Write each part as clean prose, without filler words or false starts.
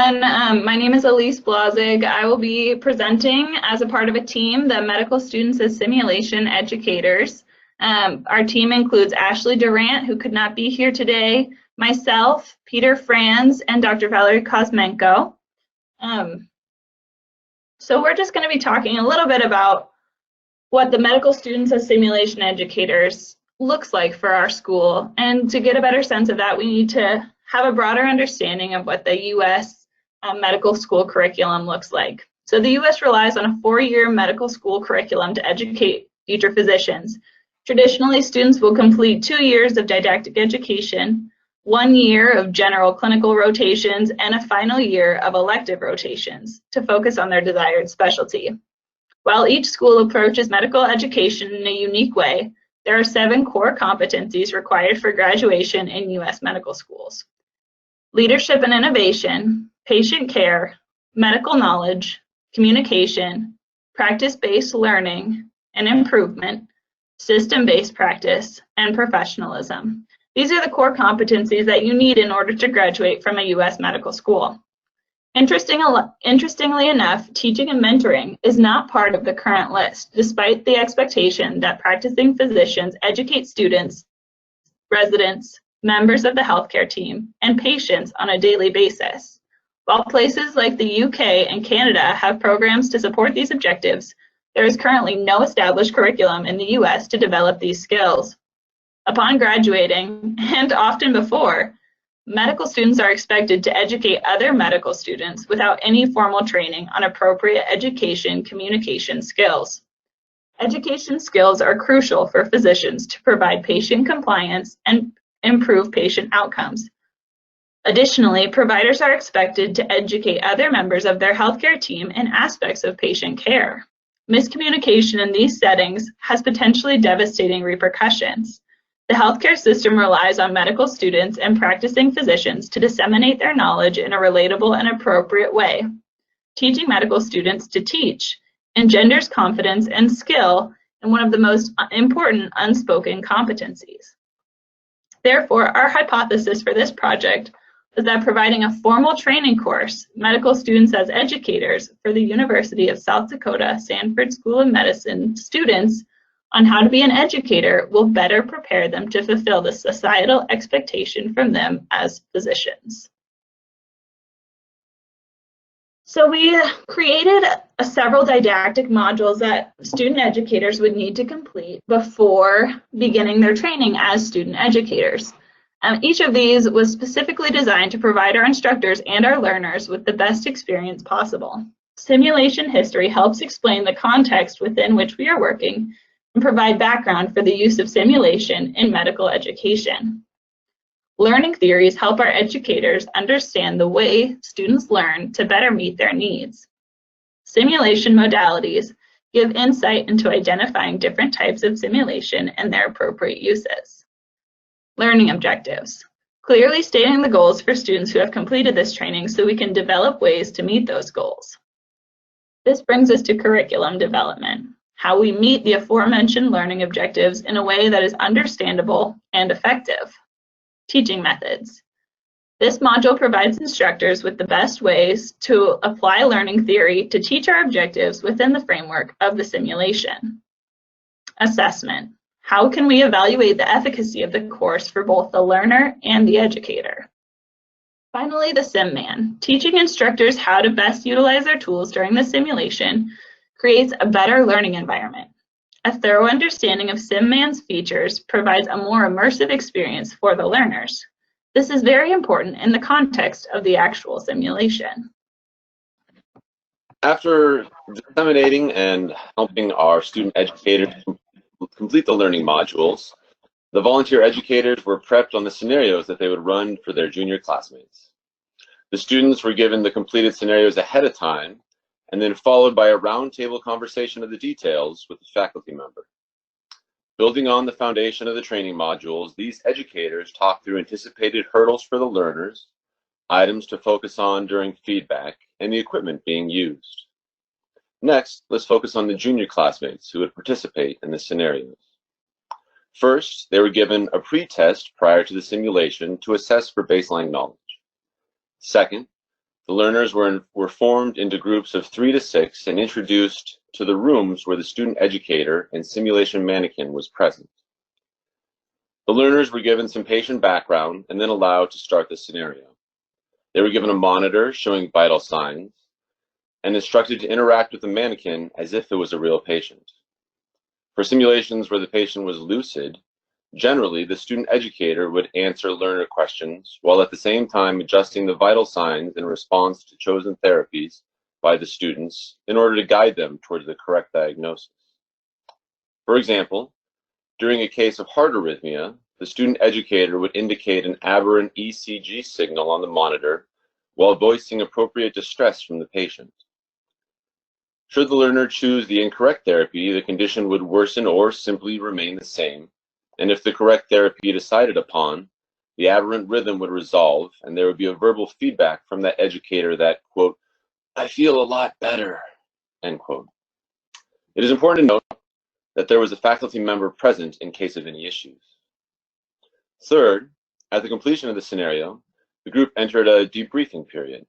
everyone. My name is Elise Blaseg. I will be presenting as a part of a team, the Medical Students as Simulation Educators. Our team includes Ashley Durant, who could not be here today, myself, Peter Franz, and Dr. Valerie Kosmenko. So we're just going to be talking a little bit about what the Medical Students as Simulation Educators looks like for our school. And to get a better sense of that, we need to have a broader understanding of what the U.S. medical school curriculum looks like. So the U.S. relies on a 4-year medical school curriculum to educate future physicians. Traditionally, students will complete 2 years of didactic education, 1 year of general clinical rotations, and a final year of elective rotations to focus on their desired specialty. While each school approaches medical education in a unique way, there are 7 core competencies required for graduation in U.S. medical schools: leadership and innovation, patient care, medical knowledge, communication, practice-based learning and improvement, system-based practice, and professionalism. These are the core competencies that you need in order to graduate from a U.S. medical school. Interestingly enough, teaching and mentoring is not part of the current list, despite the expectation that practicing physicians educate students, residents, members of the healthcare team, and patients on a daily basis. While places like the UK and Canada have programs to support these objectives, there is currently no established curriculum in the US to develop these skills. Upon graduating, and often before, medical students are expected to educate other medical students without any formal training on appropriate education communication skills. Education skills are crucial for physicians to provide patient compliance and improve patient outcomes. Additionally, providers are expected to educate other members of their healthcare team in aspects of patient care. Miscommunication in these settings has potentially devastating repercussions. The healthcare system relies on medical students and practicing physicians to disseminate their knowledge in a relatable and appropriate way. Teaching medical students to teach engenders confidence and skill in one of the most important unspoken competencies. Therefore, our hypothesis for this project is that providing a formal training course, Medical Students as Educators, for the University of South Dakota Sanford School of Medicine students on how to be an educator will better prepare them to fulfill the societal expectation from them as physicians. So we created several didactic modules that student educators would need to complete before beginning their training as student educators. Each of these was specifically designed to provide our instructors and our learners with the best experience possible. Simulation history helps explain the context within which we are working and provide background for the use of simulation in medical education. Learning theories help our educators understand the way students learn to better meet their needs. Simulation modalities give insight into identifying different types of simulation and their appropriate uses. Learning objectives, clearly stating the goals for students who have completed this training so we can develop ways to meet those goals. This brings us to curriculum development, how we meet the aforementioned learning objectives in a way that is understandable and effective. Teaching methods. This module provides instructors with the best ways to apply learning theory to teach our objectives within the framework of the simulation. Assessment. How can we evaluate the efficacy of the course for both the learner and the educator? Finally, the SimMan. Teaching instructors how to best utilize their tools during the simulation creates a better learning environment. A thorough understanding of SimMan's features provides a more immersive experience for the learners. This is very important in the context of the actual simulation. After disseminating and helping our student educators complete the learning modules, the volunteer educators were prepped on the scenarios that they would run for their junior classmates. The students were given the completed scenarios ahead of time, and then followed by a roundtable conversation of the details with the faculty member. Building on the foundation of the training modules, these educators talked through anticipated hurdles for the learners, items to focus on during feedback, and the equipment being used. Next, let's focus on the junior classmates who would participate in the scenarios. First, they were given a pre-test prior to the simulation to assess for baseline knowledge. Second, The learners were formed into groups of 3 to 6 and introduced to the rooms where the student educator and simulation mannequin was present. The learners were given some patient background and then allowed to start the scenario. They were given a monitor showing vital signs and instructed to interact with the mannequin as if it was a real patient. For simulations where the patient was lucid, generally the student educator would answer learner questions while at the same time adjusting the vital signs in response to chosen therapies by the students in order to guide them towards the correct diagnosis. For example, during a case of heart arrhythmia, the student educator would indicate an aberrant ECG signal on the monitor while voicing appropriate distress from the patient. Should the learner choose the incorrect therapy, the condition would worsen or simply remain the same, and if the correct therapy decided upon, the aberrant rhythm would resolve and there would be a verbal feedback from that educator that, quote, "I feel a lot better," end quote. It is important to note that there was a faculty member present in case of any issues. Third, at the completion of the scenario, the group entered a debriefing period.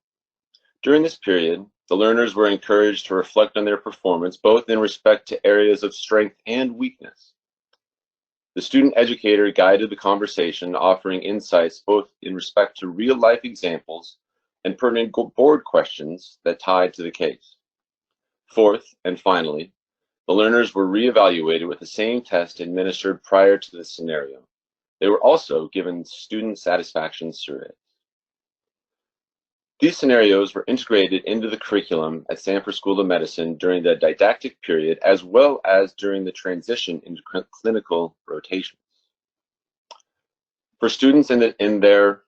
During this period, the learners were encouraged to reflect on their performance, both in respect to areas of strength and weakness. The student educator guided the conversation, offering insights both in respect to real-life examples and pertinent board questions that tied to the case. Fourth, and finally, the learners were re-evaluated with the same test administered prior to the scenario. They were also given student satisfaction surveys. These scenarios were integrated into the curriculum at Stanford School of Medicine during the didactic period, as well as during the transition into clinical rotations. For students in their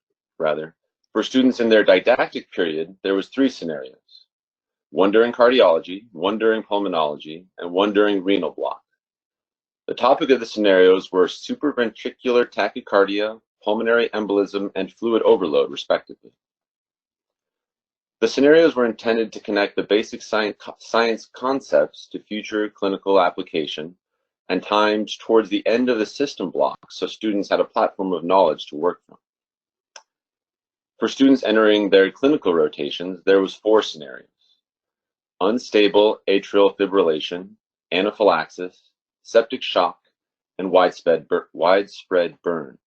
didactic period, there was 3 scenarios: 1 during cardiology, 1 during pulmonology, and 1 during renal block. The topic of the scenarios were supraventricular tachycardia, pulmonary embolism, and fluid overload, respectively. The scenarios were intended to connect the basic science concepts to future clinical application and timed towards the end of the system block so students had a platform of knowledge to work from. For students entering their clinical rotations, there was 4 scenarios: unstable atrial fibrillation, anaphylaxis, septic shock, and widespread burn.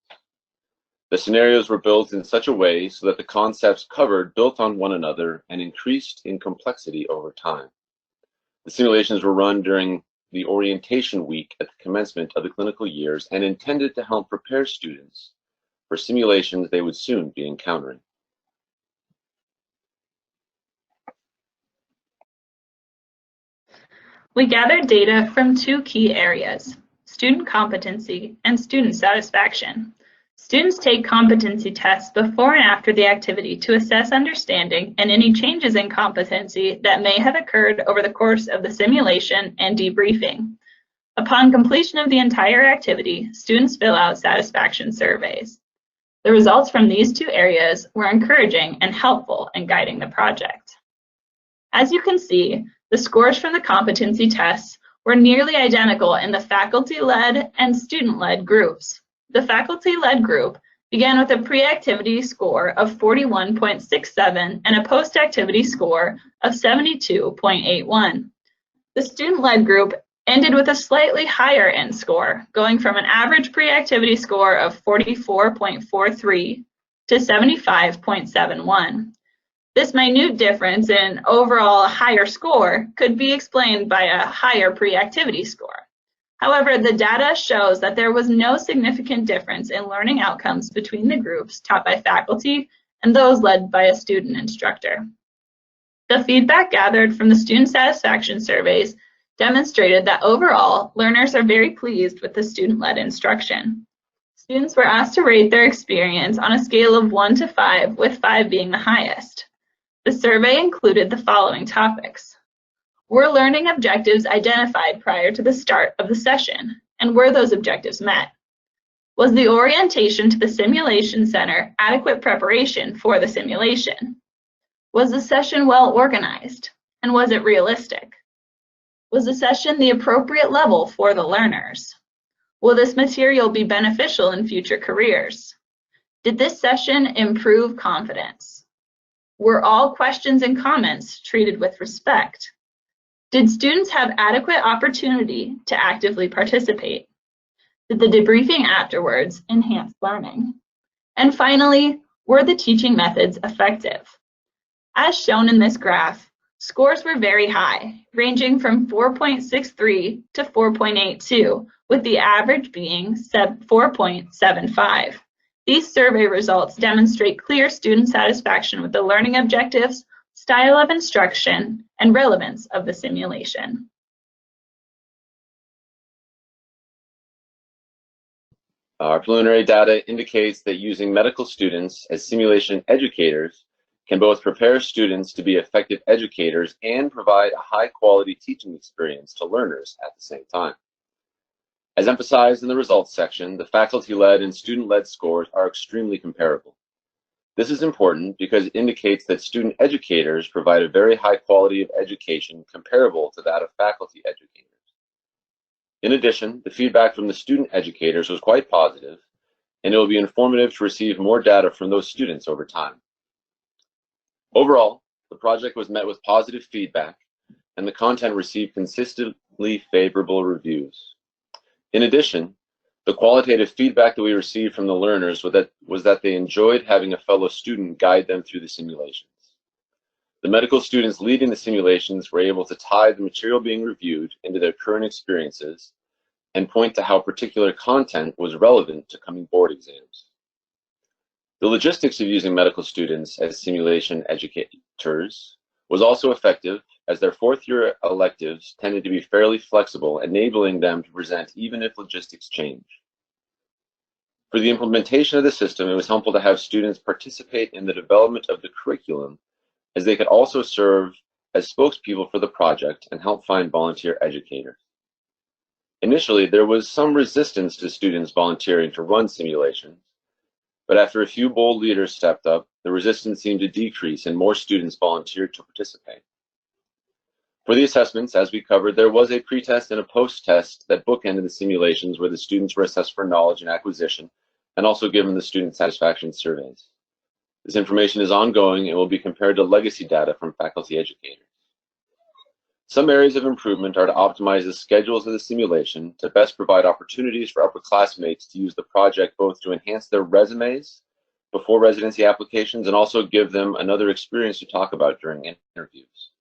The scenarios were built in such a way so that the concepts covered built on one another and increased in complexity over time. The simulations were run during the orientation week at the commencement of the clinical years and intended to help prepare students for simulations they would soon be encountering. We gathered data from 2 key areas: student competency and student satisfaction. Students take competency tests before and after the activity to assess understanding and any changes in competency that may have occurred over the course of the simulation and debriefing. Upon completion of the entire activity, students fill out satisfaction surveys. The results from these 2 areas were encouraging and helpful in guiding the project. As you can see, the scores from the competency tests were nearly identical in the faculty-led and student-led groups. The faculty-led group began with a pre-activity score of 41.67 and a post-activity score of 72.81. The student-led group ended with a slightly higher end score, going from an average pre-activity score of 44.43 to 75.71. This minute difference in overall higher score could be explained by a higher pre-activity score. However, the data shows that there was no significant difference in learning outcomes between the groups taught by faculty and those led by a student instructor. The feedback gathered from the student satisfaction surveys demonstrated that overall, learners are very pleased with the student-led instruction. Students were asked to rate their experience on a scale of 1 to 5, with 5 being the highest. The survey included the following topics: were learning objectives identified prior to the start of the session, and were those objectives met? Was the orientation to the simulation center adequate preparation for the simulation? Was the session well organized, and was it realistic? Was the session the appropriate level for the learners? Will this material be beneficial in future careers? Did this session improve confidence? Were all questions and comments treated with respect? Did students have adequate opportunity to actively participate? Did the debriefing afterwards enhance learning? And finally, were the teaching methods effective? As shown in this graph, scores were very high, ranging from 4.63 to 4.82, with the average being 4.75. These survey results demonstrate clear student satisfaction with the learning objectives, style of instruction, and relevance of the simulation. Our preliminary data indicates that using medical students as simulation educators can both prepare students to be effective educators and provide a high-quality teaching experience to learners at the same time. As emphasized in the results section, the faculty-led and student-led scores are extremely comparable. This is important because it indicates that student educators provide a very high quality of education comparable to that of faculty educators. In addition, the feedback from the student educators was quite positive, and it will be informative to receive more data from those students over time. Overall, the project was met with positive feedback, and the content received consistently favorable reviews. In addition, the qualitative feedback that we received from the learners was that they enjoyed having a fellow student guide them through the simulations. The medical students leading the simulations were able to tie the material being reviewed into their current experiences and point to how particular content was relevant to coming board exams. The logistics of using medical students as simulation educators was also effective, as their fourth-year electives tended to be fairly flexible, enabling them to present even if logistics change. For the implementation of the system, it was helpful to have students participate in the development of the curriculum, as they could also serve as spokespeople for the project and help find volunteer educators. Initially, there was some resistance to students volunteering to run simulations, but after a few bold leaders stepped up, the resistance seemed to decrease and more students volunteered to participate. For the assessments, as we covered, there was a pre-test and a post-test that bookended the simulations where the students were assessed for knowledge and acquisition and also given the student satisfaction surveys. This information is ongoing and will be compared to legacy data from faculty educators. Some areas of improvement are to optimize the schedules of the simulation to best provide opportunities for upperclassmates to use the project both to enhance their resumes before residency applications and also give them another experience to talk about during interviews.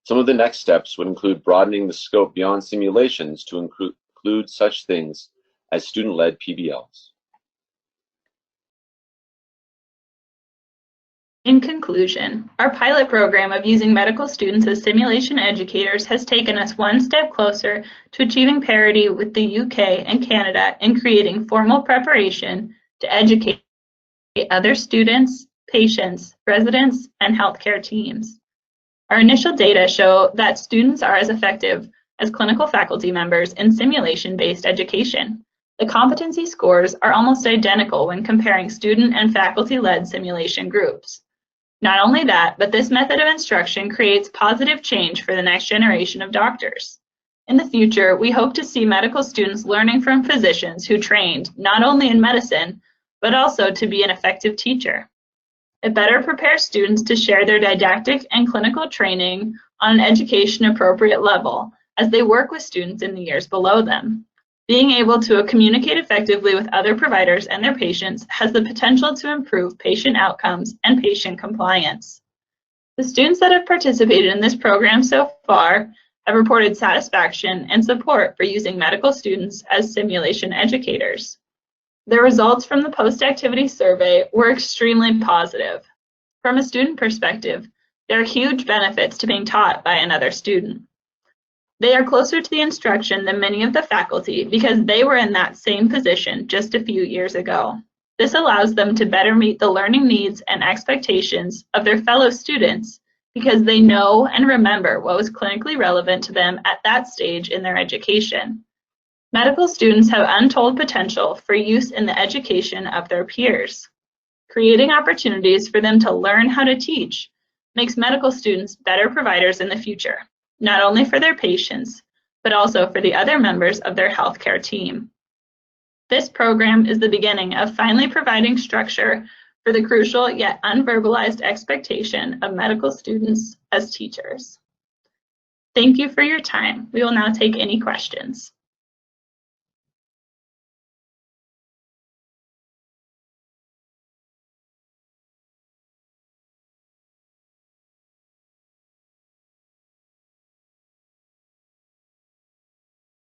Some of the next steps would include broadening the scope beyond simulations to include such things as student-led PBLs. In conclusion, our pilot program of using medical students as simulation educators has taken us one step closer to achieving parity with the UK and Canada in creating formal preparation to educate other students, patients, residents, and healthcare teams. Our initial data show that students are as effective as clinical faculty members in simulation-based education. The competency scores are almost identical when comparing student and faculty-led simulation groups. Not only that, but this method of instruction creates positive change for the next generation of doctors. In the future, we hope to see medical students learning from physicians who trained not only in medicine, but also to be an effective teacher. It better prepares students to share their didactic and clinical training on an education-appropriate level as they work with students in the years below them. Being able to communicate effectively with other providers and their patients has the potential to improve patient outcomes and patient compliance. The students that have participated in this program so far have reported satisfaction and support for using medical students as simulation educators. The results from the post-activity survey were extremely positive. From a student perspective, there are huge benefits to being taught by another student. They are closer to the instruction than many of the faculty because they were in that same position just a few years ago. This allows them to better meet the learning needs and expectations of their fellow students because they know and remember what was clinically relevant to them at that stage in their education. Medical students have untold potential for use in the education of their peers. Creating opportunities for them to learn how to teach makes medical students better providers in the future, not only for their patients, but also for the other members of their healthcare team. This program is the beginning of finally providing structure for the crucial yet unverbalized expectation of medical students as teachers. Thank you for your time. We will now take any questions.